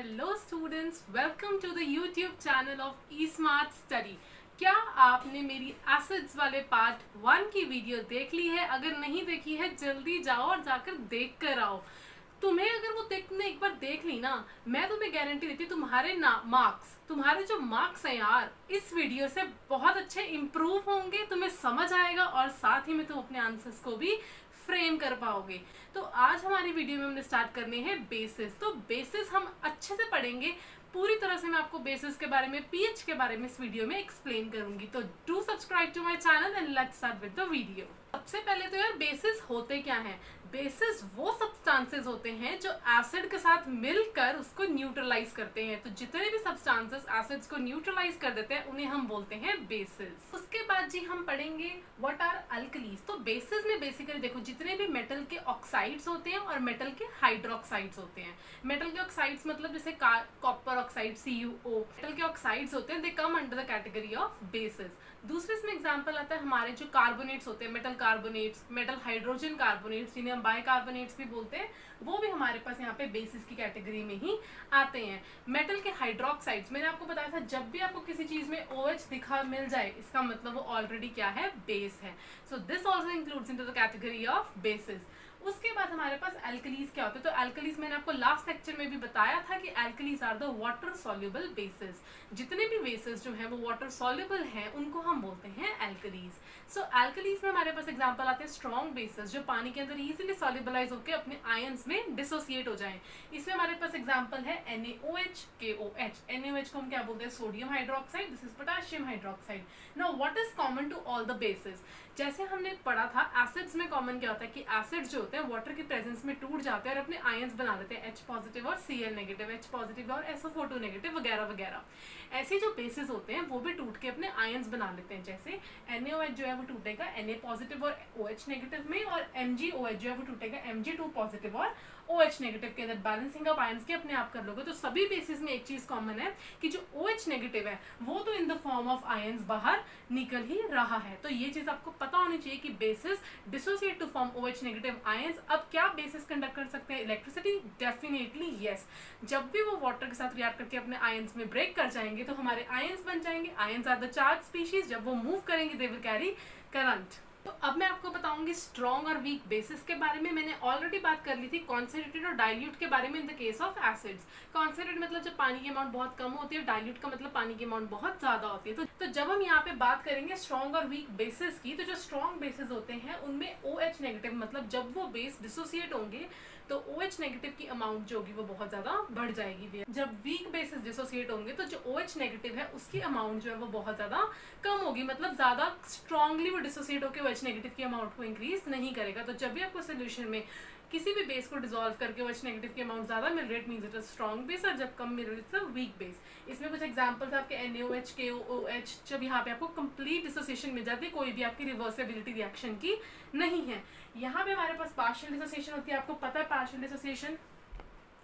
Hello students, welcome to the YouTube channel of eSmart Study। क्या आपने मेरी acids वाले पार्ट 1 की वीडियो देख ली है? अगर नहीं देखी है जल्दी जाओ और जाकर देख कर आओ। तुम्हें अगर वो तुमने एक बार देख ली ना, मैं तुम्हें गारंटी देती हूँ तुम्हारे जो मार्क्स हैं यार इस वीडियो से बहुत अच्छे इम्प्रूव होंगे, तुम्हें समझ आएगा और साथ ही में तुम अपने आंसर्स को भी फ्रेम कर पाओगे। तो आज हमारी वीडियो में हमने स्टार्ट करने हैं बेसिस। तो बेसिस हम अच्छे से पढ़ेंगे, पूरी तरह से मैं आपको बेसिस के बारे में, पीएच के बारे में इस वीडियो में एक्सप्लेन करूंगी। तो do subscribe to my channel and let's start with the video. सबसे पहले तो यार बेसिस होते क्या हैं? बेसिस वो सब्सटेंसेस होते हैं जो एसिड के साथ मिलकर उसको न्यूट्रलाइज करते हैं। तो जितने भी सब्सटेंसेस एसिड्स को न्यूट्रलाइज कर देते हैं उन्हें हम बोलते हैं बेसिस। उसके बाद जी हम पढ़ेंगे व्हाट आर अल्कलीज। तो बेसिस में बेसिकली देखो जितने भी मेटल के ऑक्साइड्स होते हैं और मेटल के हाइड्रोक्साइड्स होते हैं। मेटल के ऑक्साइड्स मतलब जैसे कॉपर ऑक्साइड CuO, मेटल के ऑक्साइड्स होते हैं, they come under the category of bases. दूसरे इसमें एग्जांपल आता है हमारे जो कार्बोनेट्स होते हैं, metal carbonates, metal hydrogen carbonates जिन्हें हम बाइकार्बोनेट्स भी बोलते हैं, वो भी हमारे पास यहाँ पे बेसिस की कैटेगरी में ही आते हैं। मेटल के हाइड्रोक्साइड्स मैंने आपको बताया था, जब भी आपको किसी चीज में OH दिखा मिल जाए इसका मतलब वो ऑलरेडी क्या है, बेस है। So this also includes into the category of basis. उसके बाद हमारे पास एल्कलीज क्या होते हैं? तो एल्कलीज मैंने आपको लास्ट लेक्चर में भी बताया था कि alkalis are the water soluble bases. जितने भी बेसिस जो हैं वो वाटर सॉल्युबल हैं उनको हम बोलते हैं एल्कलीज। सो एल्कलीज में हमारे पास एग्जांपल आते हैं स्ट्रॉन्ग बेसिस जो पानी के अंदर इजीली सॉल्युबलाइज होकर अपने आयंस में डिसोसिएट हो जाएं। इसमें हमारे पास एग्जांपल है NaOH, KOH। NaOH को हम क्या बोलते हैं? Sodium hydroxide, this is potassium hydroxide. Now what is common to all the bases? जैसे हमने पढ़ा था एसिड्स में कॉमन क्या होता है कि एसिड्स जो होते हैं वाटर की प्रेजेंस में टूट जाते हैं और अपने आयंस बना देते हैं, H पॉजिटिव और Cl नेगेटिव, H पॉजिटिव और SO4 नेगेटिव वगैरह वगैरह। ऐसे जो बेसिस होते हैं वो भी टूट के अपने आयंस बना लेते हैं। जैसे NaOH जो है वो टूटेगा Na पॉजिटिव और OH नेगेटिव में, और MgOH जो है वो टूटेगा Mg2 पॉजिटिव और OH नेगेटिव के अंदर। बैलेंसिंग ऑफ आयंस के अपने आप कर लोगे। तो सभी बेसिस में एक चीज कॉमन है कि जो OH नेगेटिव है वो तो in the form of ions बाहर निकल ही रहा है। तो ये चीज आपको पता होनी चाहिए कि bases dissociate to form OH negative ions. अब क्या बेसिस कंडक्ट कर सकते हैं इलेक्ट्रिसिटी? Definitely yes. जब भी वो वाटर के साथ रिएक्ट करके अपने आयंस में ब्रेक कर जाएंगे तो हमारे आयंस बन जाएंगे। Ions are the charge species, जब वो मूव करेंगे दे विल कैरी करंट। तो अब मैं आपको बताऊंगी स्ट्रॉन्ग और वीक बेसिस के बारे में। मैंने ऑलरेडी बात कर ली थी कॉन्सेंट्रेटेड और डाइल्यूट के बारे में in the case of acids. Concentrated मतलब जब पानी की अमाउंट बहुत कम होती है, डाइल्यूट का मतलब पानी की अमाउंट बहुत ज्यादा होती है। तो जब हम यहाँ पे बात करेंगे स्ट्रॉन्ग और वीक बेसिस की, तो जो स्ट्रॉन्ग बेसिस होते हैं उनमें OH नेगेटिव मतलब जब वो बेस डिसोसिएट होंगे तो OH नेगेटिव की अमाउंट जो होगी वो बहुत ज्यादा बढ़ जाएगी। जब वीक बेसिस डिसोसिएट होंगे तो जो OH नेगेटिव है उसकी अमाउंट जो है वो बहुत ज्यादा कम होगी, मतलब ज्यादा स्ट्रांगली वो डिसोसिएट होकर OH नेगेटिव की अमाउंट को इंक्रीज नहीं करेगा। तो जब भी आपको सोल्यूशन में किसी भी बेस को डिसॉल्व करके OH नेगेटिव की अमाउंट ज्यादा मिल रही है, it means it is strong base, और जब कम मिल रही है इट्स अ वीक बेस। इसमें कुछ एग्जांपल्स आपके NaOH, KOOH, जब यहाँ पे आपको कंप्लीट डिसोसिएशन मिल जाती है, कोई भी आपकी रिवर्सिबिलिटी रिएक्शन की नहीं है। यहाँ पे हमारे पास पार्शियल डिसोसिएशन होती है। आपको पता है पार्शियल डिसोसिएशन,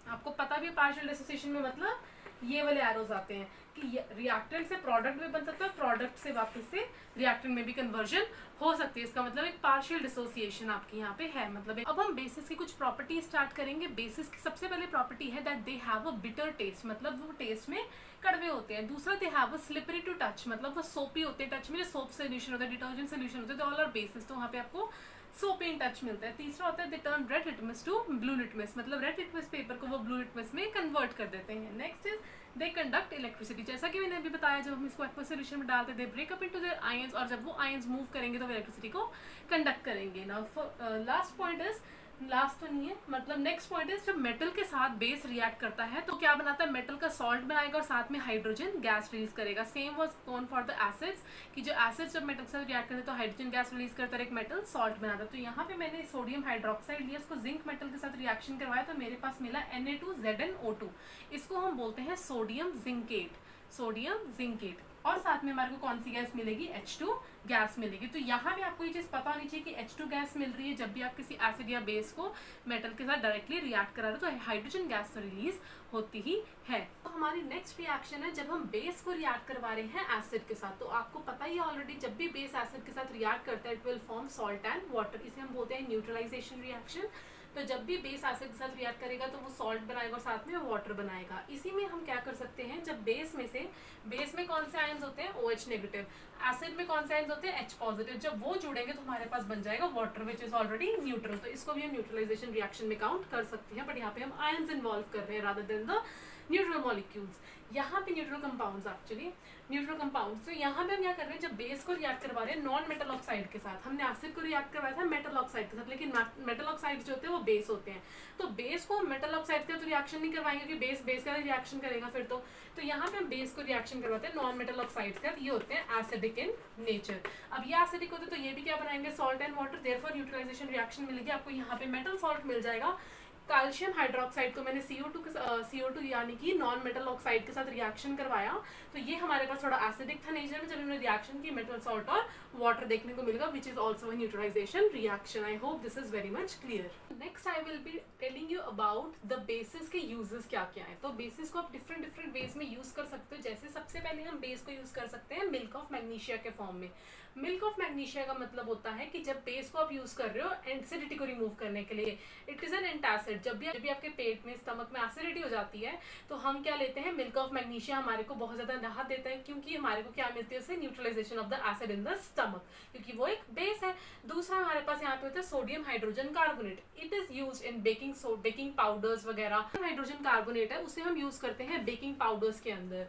आपको पता भी पार्शियल डिसोसिएशन में मतलब ये वाले एरोज आते हैं कि रिएक्टेंट से प्रोडक्ट भी बन सकता है, प्रोडक्ट से वापस से रिएक्टेंट में भी कन्वर्जन हो सकती है। इसका मतलब एक पार्शियल डिसोसिएशन आपकी यहाँ पे है। मतलब अब हम बेसिस की कुछ प्रॉपर्टी स्टार्ट करेंगे। बेसिस की सबसे पहले प्रॉपर्टी है that they have a bitter taste, मतलब वो टेस्ट में कड़वे होते हैं। दूसरा they have a slippery to touch, मतलब वो सोपी होते हैं टच में। सोप सोल्यूशन होता है, डिटर्जेंट सोल्यूशन होता है, तो ऑल आर बेसिस, तो वहाँ पे आपको सोप इन टच मिलता है। तीसरा होता है they turn red litmus to blue litmus, मतलब रेड लिटमस पेपर को वो ब्लू लिटमस में कन्वर्ट कर देते हैं। Next is they conduct electricity. जैसा कि मैंने अभी बताया, जब हम इसको एक्वस सोल्यूशन में डालते हैं they break up into their ions, और जब वो आयंस मूव करेंगे तो वो इलेक्ट्रिसिटी को कंडक्ट करेंगे। Now last point is, last तो नहीं है, मतलब नेक्स्ट पॉइंट इज जब मेटल के साथ बेस रिएक्ट करता है तो क्या बनाता है? मेटल का सॉल्ट बनाएगा और साथ में हाइड्रोजन गैस रिलीज करेगा। Same was gone for the acids कि जो एसिड्स जब मेटल के साथ रिएक्ट करते हैं तो हाइड्रोजन गैस रिलीज करता है, एक मेटल सॉल्ट बनाता है। तो यहाँ पे मैंने सोडियम हाइड्रोक्साइड लिया, उसको जिंक मेटल के साथ रिएक्शन करवाया तो मेरे पास मिला Na2ZnO2। इसको हम बोलते हैं सोडियम जिंकेट, सोडियम जिंकेट। और साथ में हमारे को कौन सी गैस मिलेगी? H2 गैस मिलेगी। तो यहाँ भी आपको ये चीज पता होनी चाहिए कि H2 गैस मिल रही है जब भी आप किसी एसिड या बेस को मेटल के साथ डायरेक्टली रिएक्ट करा रहे हो, तो हाइड्रोजन गैस तो रिलीज होती ही है। तो हमारी नेक्स्ट रिएक्शन है जब हम बेस को रिएक्ट करवा रहे हैं एसिड के साथ। तो आपको पता ही ऑलरेडी, जब भी बेस एसिड के साथ रिएक्ट करता है it will form salt and water. इसे हम बोलते हैं न्यूट्रलाइजेशन रिएक्शन। तो जब भी बेस एसिड के साथ रिएक्ट करेगा तो वो सॉल्ट बनाएगा और साथ में वाटर बनाएगा। इसी में हम क्या कर सकते हैं, जब बेस में कौन से आयंस होते हैं, OH नेगेटिव, एसिड में कौन से आयंस होते हैं, H पॉजिटिव, जब वो जुड़ेंगे तो हमारे पास बन जाएगा water which is already neutral. तो इसको भी हम न्यूट्रलाइजेशन रिएक्शन में काउंट कर सकते हैं, बट यहाँ पे हम आयंस इन्वॉल्व कर रहे हैं rather than the neutral molecules. यहाँ पे neutral compounds, actually neutral compounds, तो यहाँ पे हम क्या कर रहे हैं, जब बेस को रिएक्ट करवा रहे हैं नॉन मेटल ऑक्साइड के साथ, हमने एसिड को रिएक्ट करवाया था मेटल ऑक्साइड के साथ, लेकिन मेटल ऑक्साइड जो होते हैं वो बेस होते हैं, तो बेस को मेटल ऑक्साइड के साथ रिएक्शन नहीं करवाएंगे क्योंकि बेस का रिएक्शन करेगा फिर तो यहाँ पे हम बेस को रिएक्शन करवाते हैं नॉन मेटल ऑक्साइड के साथ, ये होते हैं एसिडिक इन नेचर। अब ये एसिडिक होते हैं तो ये भी क्या बनाएंगे, salt and water, therefore neutralization reaction मिलेगी आपको, यहाँ पे मेटल सॉल्ट मिल जाएगा। कैल्शियम हाइड्रोक्साइड को मैंने CO2 यानी कि नॉन मेटल ऑक्साइड के साथ रिएक्शन करवाया, तो ये हमारे पास थोड़ा एसिडिक था नेचर में, जब हमने रिएक्शन की मेटल सॉल्ट और वाटर देखने को मिलेगा which is also neutralization reaction. I hope this is very much clear. Next I will be telling you about the bases के यूजेस क्या क्या है। तो बेसिस को आप डिफरेंट वेज में यूज कर सकते हो। जैसे सबसे पहले हम बेस को यूज कर सकते हैं मिल्क ऑफ मैग्नीशिया के फॉर्म में। मिल्क ऑफ मैग्नीशिया का मतलब होता है कि जब बेस को आप यूज कर रहे हो एसिडिटी को रिमूव करने के लिए, इट इज एन एंटासिड। जब भी आपके पेट में, स्टमक में एसिडिटी हो जाती है तो हम क्या लेते हैं, मिल्क ऑफ मैग्नीशिया हमारे को बहुत ज्यादा राहत देता है, क्योंकि हमारे को क्या मिलती है उससे, neutralization of the acid in the stomach, क्योंकि वो एक बेस है। दूसरा हमारे पास यहाँ पे होता है sodium hydrogen carbonate, it is use in baking powders वगैरह। हाइड्रोजन कार्बोनेट है, उसे हम यूज करते हैं बेकिंग पाउडर्स के अंदर,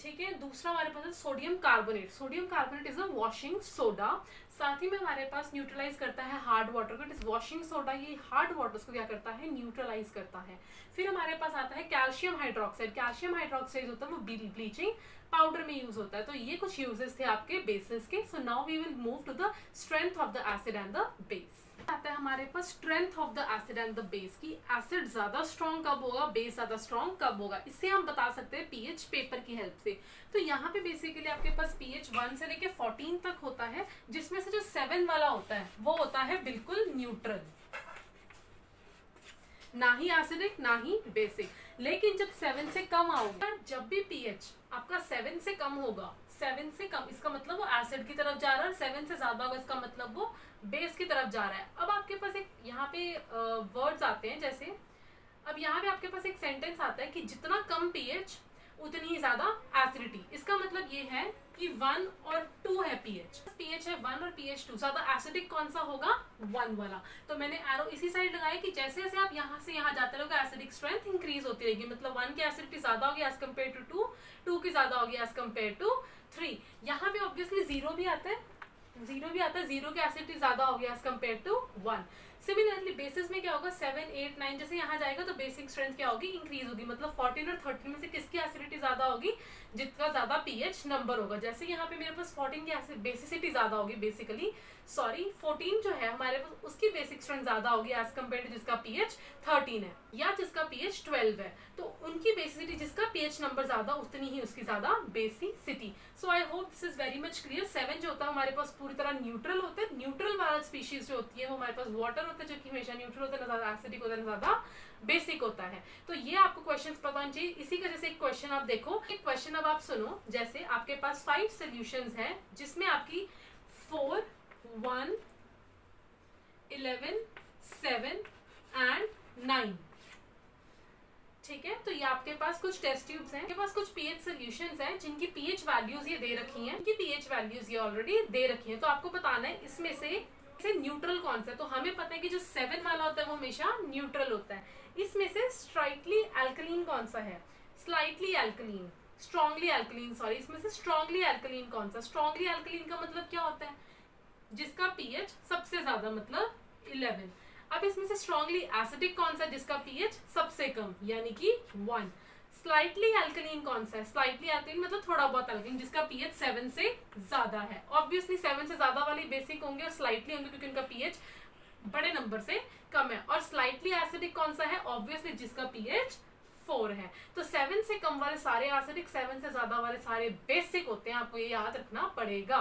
ठीक है। दूसरा हमारे पास है sodium carbonate. Sodium carbonate is a washing soda. साथ ही में हमारे पास न्यूट्रलाइज करता है हार्ड वाटर को, इट इज वॉशिंग सोडा। ये हार्ड वाटर्स को क्या करता है, न्यूट्रलाइज करता है। फिर हमारे पास आता है कैल्शियम हाइड्रोक्साइड। कैल्शियम हाइड्रोक्साइड होता है वो ब्लीचिंग पाउडर में यूज होता है। तो ये कुछ यूजेस थे आपके बेसिस के। So now we will move to the strength of the acid and the base. आता है हमारे पास strength of the acid and the base की, एसिड ज्यादा स्ट्रॉन्ग कब होगा, बेस ज्यादा स्ट्रॉन्ग कब होगा। इससे हम बता सकते हैं पीएच पेपर की हेल्प से। तो यहाँ पे बेसिकली आपके पास पीएच 1 से लेके 14 तक होता है, जिसमें से जो 7 वाला होता है वो होता है बिल्कुल न्यूट्रल, ना ही एसिडिक ना ही बेसिक। लेकिन जब 7 से कम आओगे, जब भी पीएच आपका 7 से कम होगा, 7 से कम इसका मतलब वो एसिड की तरफ जा रहा है, 7 से ज्यादा होगा इसका मतलब वो बेस की तरफ जा रहा है। अब आपके पास एक यहाँ पे वर्ड्स आते हैं, जैसे अब यहाँ पे आपके पास एक सेंटेंस आता है कि जितना कम पीएच उतनी ही ज्यादा एसिडिटी। इसका मतलब ये है कि 1 और 2 है पीएच है 1 और पीएच 2, ज्यादा एसिडिक कौन सा होगा, 1 वाला। तो मैंने एरो इसी साइड लगाया कि जैसे जैसे आप यहाँ से यहाँ जाते रहोगे एसिडिक स्ट्रेंथ इंक्रीज होती रहेगी, मतलब 1 की एसिडिटी ज्यादा होगी एज कम्पेयर टू 2 की ज्यादा होगी एज कम्पेयर टू 3। यहाँ पे ऑब्वियसली 0 भी आता है, 0 की एसिडिटी ज्यादा होगी as compare to 1। Similarly bases में क्या होगा, 7, 8, 9 जैसे यहाँ जाएगा तो बेसिक स्ट्रेंथ क्या होगी, इंक्रीज होगी। मतलब 14 और 13 में से किसकी एसिडिटी ज्यादा होगी, जितना ज्यादा पीएच नंबर होगा। जैसे यहाँ पे मेरे पास 14 की बेसिसिटी ज्यादा होगी, 14 जो है हमारे पास उसकी बेसिक स्ट्रेंथ ज्यादा होगी एज कम्पेयर टू जिसका पीएच 13 है या जिसका पीएच 12 है। तो उनकी बेसिसिटी, जिसका पीएच नंबर ज्यादा उतनी ही उसकी ज्यादा basicity. So I hope this is very much clear. 7 जो होता है हमारे पास पूरी तरह न्यूट्रल होता है। न्यूट्रल वाला स्पीशीज जो होती है वो हमारे पास वाटर होता है, जो कि हमेशा न्यूट्रल होता है, ना ज्यादा एसिडिक होता है ना ज्यादा बेसिक होता है। तो ये आपको क्वेश्चन पता होना चाहिए। इसी का जैसे एक क्वेश्चन आप देखो, एक क्वेश्चन अब आप सुनो। जैसे आपके पास 5 सोल्यूशंस हैं जिसमें आपकी 4, 1, 11, 7 एंड 9, ठीक है। तो ये आपके पास कुछ टेस्ट ट्यूब्स हैं, आपके पास कुछ पीएच सॉल्यूशंस हैं जिनकी पीएच वैल्यूज ये दे रखी हैं, इनकी पीएच वैल्यूज ये ऑलरेडी दे रखी हैं। तो आपको बताना है इसमें से न्यूट्रल कौन सा है। तो हमें पता है कि जो 7 वाला होता है वो हमेशा न्यूट्रल होता है। इसमें से स्ट्राइटली एल्कलीन कौन सा है, स्ट्रॉन्गली एल्कलीन, सॉरी, इसमें से स्ट्रॉन्गली एल्कलीन कौन सा। स्ट्रॉन्गली एल्कलीन का मतलब क्या होता है, जिसका पीएच सबसे ज्यादा, मतलब 11। अब इसमें से स्ट्रॉन्गली एसिडिक कौन सा, जिसका पीएच सबसे कम यानी कि 1। स्लाइटली एल्कलीन कौन सा है, स्लाइटली एल्कलीन मतलब थोड़ा बहुत एल्कलीन, जिसका पीएच 7 से ज्यादा है। ऑब्वियसली 7 से ज्यादा वाले बेसिक होंगे और स्लाइटली होंगे क्योंकि उनका पीएच बड़े नंबर से कम है। और स्लाइटली एसिडिक कौन सा है, ऑब्वियसली जिसका पीएच 4 है। तो 7 से कम वाले सारे एसिडिक, 7 से ज्यादा वाले सारे बेसिक होते हैं। आपको ये याद रखना पड़ेगा।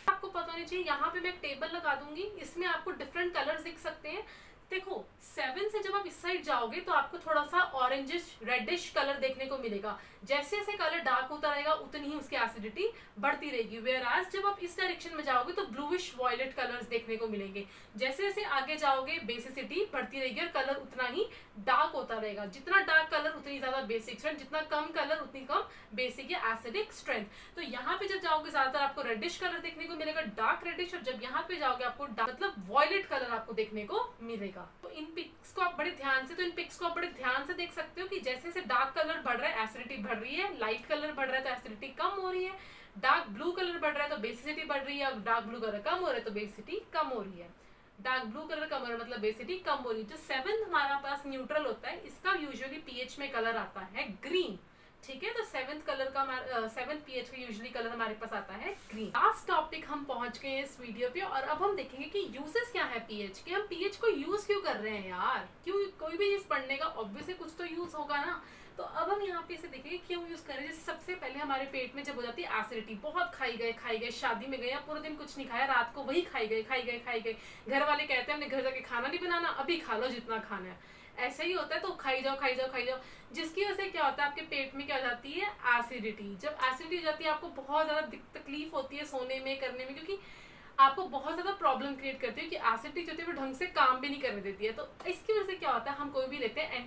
आपको पता होना चाहिए। यहाँ पे मैं एक टेबल लगा दूंगी, इसमें आपको डिफरेंट कलर्स दिख सकते हैं। देखो 7 से जब आप इस साइड जाओगे तो आपको थोड़ा सा ऑरेंजिश रेडिश कलर देखने को मिलेगा। जैसे जैसे कलर डार्क होता रहेगा उतनी ही उसकी एसिडिटी बढ़ती रहेगी। वेयरएज जब आप इस डायरेक्शन में जाओगे तो ब्लूइश वॉयलेट कलर्स देखने को मिलेंगे। जैसे जैसे आगे जाओगे बेसिसिटी बढ़ती रहेगी और कलर उतना ही डार्क होता रहेगा। जितना डार्क कलर उतनी ज्यादा बेसिक स्ट्रेंथ, जितना कम कलर उतनी कम बेसिक या एसिडिक स्ट्रेंथ। तो यहाँ पे जब जाओगे ज्यादातर आपको रेडिश कलर देखने को मिलेगा, डार्क रेडिश, और जब यहाँ पे जाओगे आपको मतलब वॉयलेट कलर आपको देखने को मिलेगा। तो इन पिक्स को आप बड़े ध्यान से देख सकते हो कि जैसे जैसे डार्क कलर बढ़ रहा है एसिडिटी बढ़ रही है, लाइट कलर बढ़ रहा है तो एसिडिटी कम हो रही है, डार्क ब्लू कलर बढ़ रहा है तो बेसिसिटी बढ़ रही है, और डार्क ब्लू कलर कम हो रहा है तो बेसिसिटी कम हो रही है। डार्क ब्लू कलर कम हो रहा है मतलब बेसिसिटी कम हो रही है। जो 7th हमारा पास न्यूट्रल होता है, इसका यूजुअली पीएच में कलर आता है ग्रीन। ठीक है, तो 7th कलर का 7th पीएच का यूजुअली कलर हमारे पास आता है ग्रीन। लास्ट टॉपिक हम पहुंच गए हैं इस वीडियो पे, और अब हम देखेंगे कि यूजेस क्या है पीएच के। हम पीएच को यूज क्यों कर रहे हैं यार, क्यों कोई भी चीज पढ़ने का ऑब्वियसली कुछ तो यूज होगा ना। तो अब हम यहाँ पे इसे देखेंगे क्यों यूज करें। जैसे सबसे पहले हमारे पेट में जब हो जाती है एसिडिटी, बहुत खाई गए, शादी में गए पूरे दिन कुछ नहीं खाया, रात को वही खाई गए। घर वाले कहते हैं हमने घर जाके खाना नहीं बनाना, अभी खा लो जितना खाना है, ऐसा ही होता है। तो खाई जाओ, जिसकी वजह से क्या होता है आपके पेट में क्या हो जाती है एसिडिटी। जब एसिडिटी हो जाती है आपको बहुत ज्यादा तकलीफ होती है सोने में, करने में, क्योंकि आपको बहुत ज्यादा प्रॉब्लम क्रिएट करती है कि एसिडिटी जो होती है वो ढंग से काम भी नहीं करने देती है। तो इसकी वजह से क्या होता है हम कोई भी लेते हैं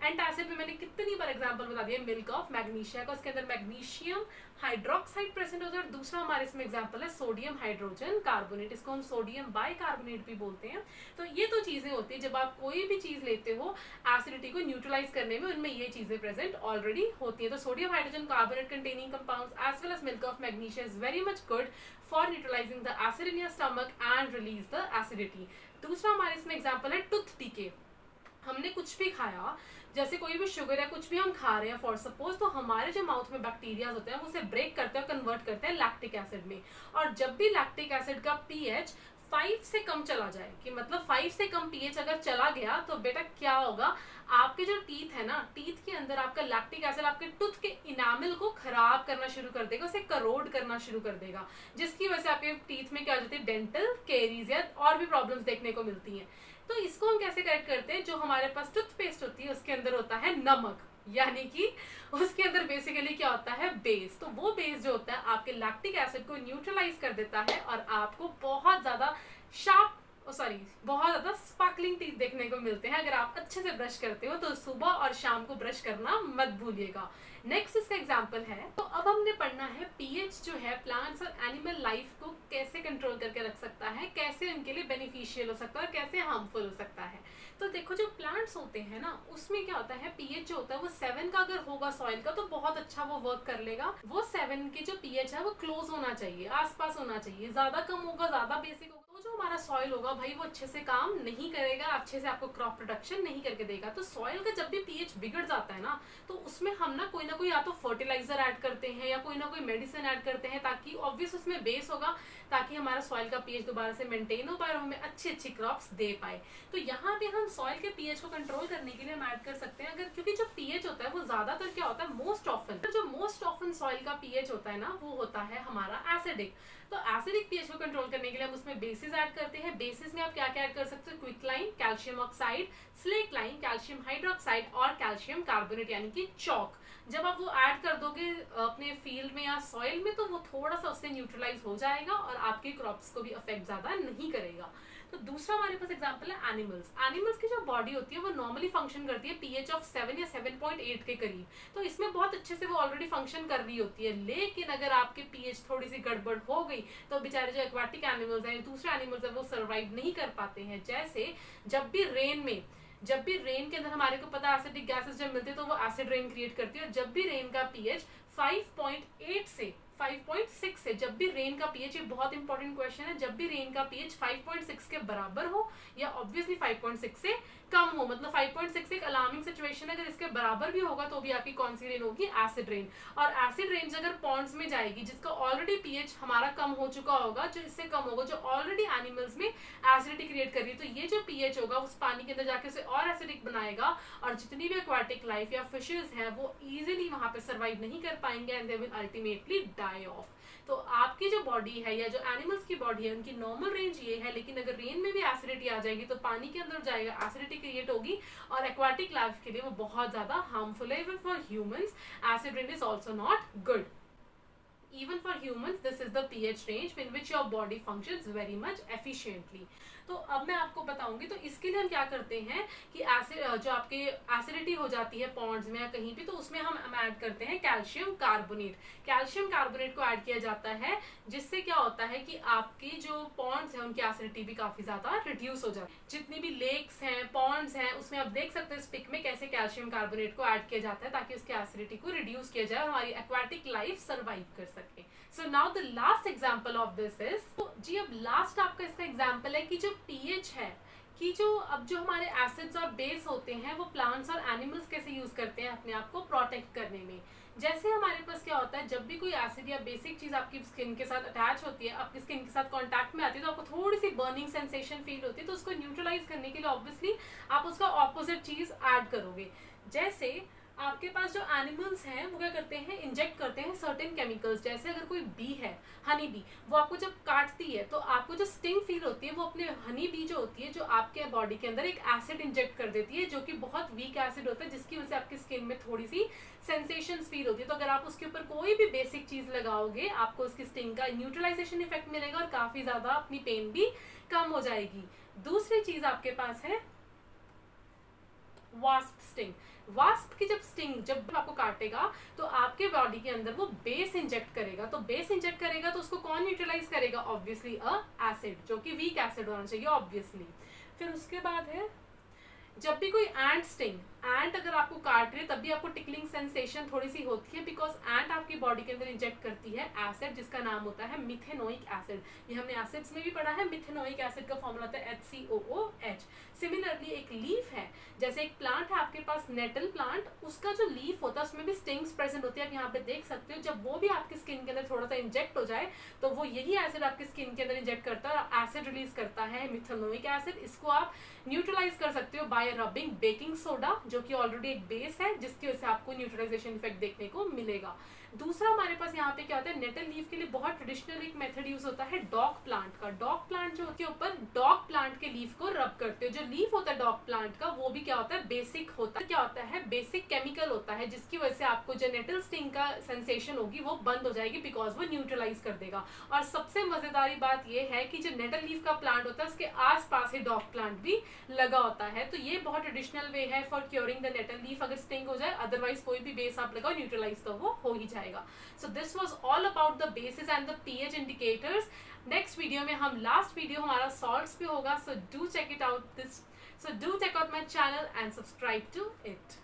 एंटासिड में मैंने कितनी बार एग्जांपल बता दिया, मिल्क ऑफ मैग्नीशिया का, उसके अंदर मैग्नीशियम हाइड्रोक्साइड प्रेजेंट होता है। और दूसरा हमारे इसमें एग्जांपल है सोडियम हाइड्रोजन कार्बोनेट, इसको हम सोडियम बाइकार्बोनेट भी बोलते हैं। तो ये तो चीजें होती है जब आप कोई भी चीज लेते हो एसिडिटी को न्यूट्रलाइज करने में, उनमें ये चीजें प्रेजेंट ऑलरेडी होती है। तो sodium hydrogen carbonate containing compounds as well as milk of magnesia is very much good for neutralizing the acid in your stomach and release the acidity. दूसरा हमारे इसमें एग्जांपल है टूथ डीके। हमने कुछ भी खाया, जैसे कोई भी शुगर या कुछ भी हम खा रहे हैं फॉर सपोज, तो हमारे जो माउथ में बैक्टीरिया होते हैं वो उसे ब्रेक करते हैं, कन्वर्ट करते हैं लैक्टिक एसिड में। और जब भी लैक्टिक एसिड का पीएच 5 से कम चला जाए, कि मतलब 5 से कम पीएच अगर चला गया तो बेटा क्या होगा, आपके जो टीथ है ना, टीथ के अंदर आपका लैक्टिक एसिड आपके टूथ के इनामिल को खराब करना शुरू कर देगा, उसे करोड करना शुरू कर देगा, जिसकी वजह से आपके टीथ में क्या हो जाती है डेंटल कैरीज या और भी प्रॉब्लम्स देखने को मिलती हैं। तो इसको हम कैसे करेक्ट करते हैं, जो हमारे पास टूथपेस्ट होती है उसके अंदर होता है नमक, यानी कि उसके अंदर बेसिकली क्या होता है बेस। तो वो बेस जो होता है आपके लैक्टिक एसिड को न्यूट्रलाइज कर देता है और आपको बहुत ज्यादा बहुत ज्यादा स्पार्कलिंग टीथ देखने को मिलते हैं। अगर आप अच्छे से ब्रश करते हो तो सुबह और शाम को ब्रश करना मत भूलिएगा। नेक्स्ट इसका एग्जांपल है, तो अब हमने पढ़ना है पीएच जो है प्लांट्स और एनिमल लाइफ को कैसे कंट्रोल करके रख सकता है, कैसे उनके लिए बेनिफिशियल हो सकता है और कैसे हार्मफुल हो सकता है। तो देखो जो प्लांट्स होते हैं ना, उसमें क्या होता है पीएच जो होता है वो 7 का अगर होगा सॉइल का तो बहुत अच्छा वो वर्क कर लेगा। वो 7 की जो पीएच है वो क्लोज होना चाहिए, आसपास होना चाहिए। ज्यादा कम होगा, ज्यादा बेसिक होगा तो जो हमारा सॉइल होगा भाई वो अच्छे से काम नहीं करेगा, अच्छे से आपको क्रॉप प्रोडक्शन नहीं करके देगा। तो सॉइल का जब भी पीएच बिगड़ जाता है ना, तो उसमें हम ना कोई या तो फर्टिलाइजर ऐड करते हैं या कोई ना कोई मेडिसिन ऐड करते हैं, ताकि ऑब्वियस उसमें बेस होगा, ताकि हमारा सॉइल का पीएच दोबारा से मेंटेन हो पाए और हमें अच्छी अच्छी क्रॉप्स दे पाए। तो यहाँ पे हम सॉइल के पीएच को कंट्रोल करने के लिए हम ऐड कर सकते हैं, अगर क्योंकि जो पीएच होता है वो ज्यादातर क्या होता है मोस्ट ऑफन सॉइल का पीएच होता है ना, वो होता है हमारा एसिडिक। तो एसिडिक पीएच को कंट्रोल करने के लिए हम उसमें बेसिस ऐड करते हैं। बेसिस में आप क्या क्या ऐड कर सकते हो, quicklime, calcium oxide, slaked lime, calcium hydroxide और कैल्शियम कार्बोनेट यानी कि चॉक। जब आप वो ऐड कर दोगे अपने फील्ड में या सॉइल में तो वो थोड़ा सा उससे न्यूट्रलाइज हो जाएगा और आपके क्रॉप्स को भी अफेक्ट ज्यादा नहीं करेगा। तो दूसरा हमारे पास एग्जांपल है एनिमल्स की जो बॉडी होती है वो नॉर्मली फंक्शन करती है पीएच ऑफ 7 या 7.8 के करीब। तो इसमें बहुत अच्छे से वो ऑलरेडी फंक्शन कर रही होती है। लेकिन अगर आपके पीएच थोड़ी सी गड़बड़ हो गई तो बेचारे जो एक्वाटिक एनिमल्स हैं, दूसरे एनिमल्स हैं, वो सर्वाइव नहीं कर पाते हैं। जैसे जब भी रेन के अंदर हमारे को पता है एसिडिक गैसेस जब मिलती है तो वो एसिड रेन क्रिएट करती है। और जब भी रेन का पीएच 5.8 से 5.6 से, जब भी रेन का पीएच, ये बहुत इंपॉर्टेंट क्वेश्चन है, जब भी रेन का पीएच 5.6 के बराबर हो या ऑब्वियसली 5.6 से कम हो, मतलब 5.6 एक अलार्मिंग सिचुएशन है, अगर इसके बराबर भी होगा तो भी आपकी कौन सी रेन होगी, एसिड रेन। और एसिड रेंज अगर पॉन्ड्स में जाएगी जिसका ऑलरेडी पीएच हमारा कम हो चुका होगा, जो इससे कम होगा, जो ऑलरेडी एनिमल्स में एसिडिटी क्रिएट कर रही है, तो ये जो पीएच होगा उस पानी के अंदर जाके उसे और एसिडिक बनाएगा, और जितनी भी एक्वाटिक लाइफ या फिशेस हैं वो इजीली वहां पे सर्वाइव नहीं कर पाएंगे and they will ultimately die off. तो आपकी जो बॉडी है या जो एनिमल्स की बॉडी है उनकी नॉर्मल रेंज ये है, लेकिन अगर रेन में भी एसिडिटी आ जाएगी तो पानी के अंदर जाएगा, एसिडिटी क्रिएट होगी और एक्वाटिक लाइफ के लिए वो बहुत ज्यादा हार्मफुल है। Even for humans acid rain is also not good. Even for humans, this is the pH range in which your body functions very much efficiently. तो अब मैं आपको बताऊंगी, तो इसके लिए हम क्या करते हैं कि एसिड जो आपके एसिडिटी हो जाती है पॉन्ड्स में या कहीं भी, तो उसमें हम ऐड करते हैं कैल्शियम कार्बोनेट। कैल्शियम कार्बोनेट को ऐड किया जाता है, जिससे क्या होता है कि आपकी जो पॉन्ड्स हैं उनकी एसिडिटी भी काफी ज्यादा रिड्यूस हो जाती है। जितनी भी लेक्स हैं, पॉन्ड्स हैं, उसमें आप देख सकते हैं इस पिक में कैसे कैल्शियम कार्बोनेट को ऐड किया जाता है ताकि उसकी एसिडिटी को रिड्यूस किया जाए और हमारी एक्वाटिक लाइफ सर्वाइव कर सके। So now the last example of this is, जी अब लास्ट आपका इसका एग्जाम्पल है कि जो पीएच है, कि जो अब जो हमारे एसिड्स और बेस होते हैं वो प्लांट्स और एनिमल्स कैसे यूज करते हैं अपने आप को प्रोटेक्ट करने में। जैसे हमारे पास क्या होता है, जब भी कोई एसिड या बेसिक चीज आपकी स्किन के साथ अटैच होती है, आपकी स्किन के साथ कांटेक्ट में आती है, तो आपको थोड़ी सी बर्निंग सेंसेशन फील होती है, तो उसको न्यूट्रलाइज करने के लिए ऑब्वियसली आप उसका ऑपोजिट चीज ऐड करोगे। जैसे आपके पास जो एनिमल्स हैं वो क्या करते हैं, इंजेक्ट करते हैं सर्टेन केमिकल्स। जैसे अगर कोई बी है, हनी बी, वो आपको जब काटती है तो आपको जो स्टिंग फील होती है वो अपने हनी बी जो होती है, जो आपके बॉडी के अंदर एक एसिड इंजेक्ट कर देती है, जो कि बहुत वीक एसिड होता है, जिसकी वजह से आपकी स्किन में थोड़ी सी सेंसेशन फील होती है। तो अगर आप उसके ऊपर कोई भी बेसिक चीज लगाओगे, आपको उसकी स्टिंग का न्यूट्रलाइजेशन इफेक्ट मिलेगा और काफी ज्यादा अपनी पेन भी कम हो जाएगी। दूसरी चीज आपके पास है वास्प स्टिंग। वास्प की जब स्टिंग जब आपको काटेगा तो आपके बॉडी के अंदर वो बेस इंजेक्ट करेगा, तो बेस इंजेक्ट करेगा तो उसको कौन न्यूट्रलाइज करेगा, ऑब्वियसली अ एसिड, जो कि वीक एसिड होना चाहिए ऑब्वियसली। फिर उसके बाद है जब भी कोई एंट स्टिंग, एंट अगर आपको काट रही है तब भी आपको टिकलिंग सेंसेशन थोड़ी सी होती है, बिकॉज एंट आपकी बॉडी के अंदर इंजेक्ट करती है एसिड जिसका नाम होता है मिथेनोइक एसिड। ये हमने एसिड्स में भी पढ़ा है, मिथेनोइक एसिड का फॉर्मूला होता है HCOOH। सिमिलरली एक लीफ है, जैसे एक प्लांट है आपके पास नेटल प्लांट, उसका जो लीफ होता है उसमें भी स्टिंग्स प्रेजेंट होती है, आप यहाँ पे देख सकते हो। जब वो भी आपकी स्किन के अंदर थोड़ा सा इंजेक्ट हो जाए तो वो यही एसिड आपकी स्किन के अंदर इंजेक्ट करता है और एसिड रिलीज करता है मिथेनोइक एसिड। इसको आप न्यूट्रलाइज कर सकते हो बाय रबिंग बेकिंग सोडा, जो कि ऑलरेडी एक बेस है, जिसकी वजह से आपको न्यूट्रलाइजेशन इफेक्ट देखने को मिलेगा। दूसरा हमारे पास यहाँ पे क्या होता है, नेटल लीफ के लिए बहुत ट्रेडिशनल एक मेथड यूज होता है डॉग प्लांट का। डॉग प्लांट जो होती है ऊपर डॉग प्लांट के लीफ को रब करते हो। जो लीफ होता है डॉग प्लांट का वो भी क्या होता है, बेसिक होता है, क्या होता है, बेसिक केमिकल होता है, जिसकी वजह से आपको जो नेटल स्टिंग का सेंसेशन होगी वो बंद हो जाएगी, बिकॉज वो न्यूट्रलाइज कर देगा। और सबसे मजेदारी बात ये है कि जो नेटल लीफ का प्लांट होता है उसके आस पास ही डॉग प्लांट भी लगा होता है। तो ये बहुत ट्रेडिशनल वे है for curing the nettle leaf अगर स्टिंग हो जाए, अदरवाइज कोई भी बेस आप लगाओ न्यूट्रलाइज तो वो हो ही जाएगा। So this was all about the bases and the pH indicators. Next video में हम last video हमारा salts पे होगा, so do check it out my channel and subscribe to it.